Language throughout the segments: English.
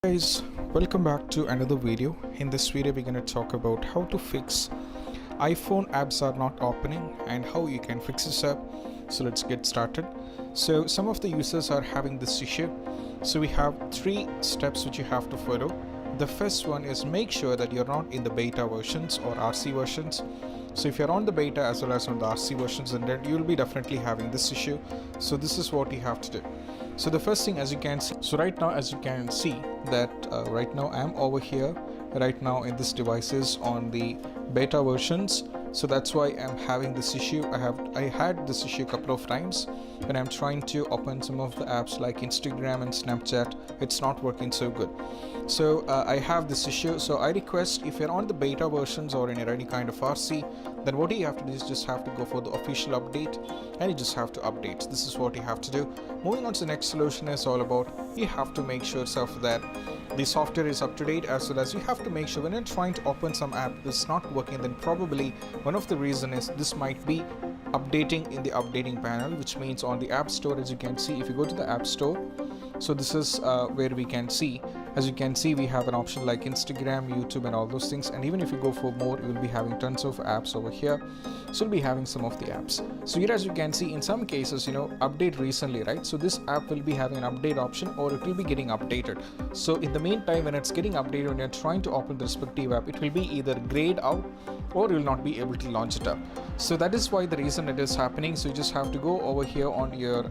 Guys, welcome back to another video. In this video we're going to talk about how to fix iPhone apps are not opening and how you can fix this up. So let's get started. So some of the users are having this issue. So we have 3 steps which you have to follow. The first one is make sure that you're not in the beta versions or RC versions. So if you're on the beta as well as on the RC versions, then you'll be definitely having this issue. So this is what you have to do. So the first thing, as you can see, so right now as you can see that right now I'm over here right now in this devices on the beta versions. So that's why I'm having this issue. I had this issue a couple of times when I'm trying to open some of the apps like Instagram and Snapchat. It's not working so good. So I have this issue. So I request, if you're on the beta versions or in any kind of RC, then what you have to do is just have to go for the official update and you just have to update. This is what you have to do. Moving on to the next solution is all about you have to make sure that the software is up to date, as well as you have to make sure when you're trying to open some app it's not working, then probably one of the reason is this might be updating in the updating panel, which means on the App Store. As you can see, if you go to the App Store, so this is where we can see, as you can see, we have an option like Instagram, YouTube and all those things, and even if you go for more, you will be having tons of apps over here. So we'll be having some of the apps. So here, as you can see, in some cases, update recently, right? So this app will be having an update option, or it will be getting updated. So in the meantime, when it's getting updated, when you're trying to open the respective app, it will be either grayed out or you'll not be able to launch it up. So that is why the reason it is happening. So you just have to go over here on your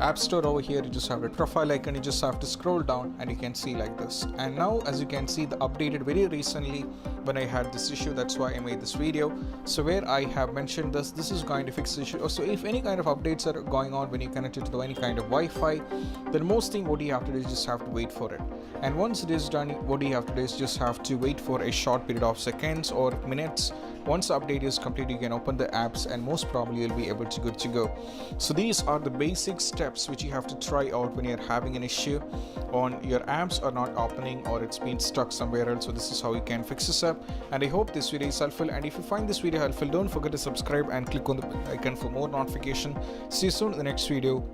App Store. Over here you just have a profile icon, you just have to scroll down and you can see like this. And now as you can see, the updated very recently when I had this issue, that's why I made this video. So where I have mentioned this is going to fix the issue. So if any kind of updates are going on when you connect it to any kind of Wi-Fi, then most thing what you have to do is just have to wait for it. And once it is done, what you have to do is just have to wait for a short period of seconds or minutes. Once the update is complete, you can open the apps and most probably you'll be able to good to go. So these are the basic steps which you have to try out when you're having an issue on your apps are not opening or it's been stuck somewhere else. So this is how you can fix this up, and I hope this video is helpful. And if you find this video helpful, don't forget to subscribe and click on the bell icon for more notification. See you soon in the next video.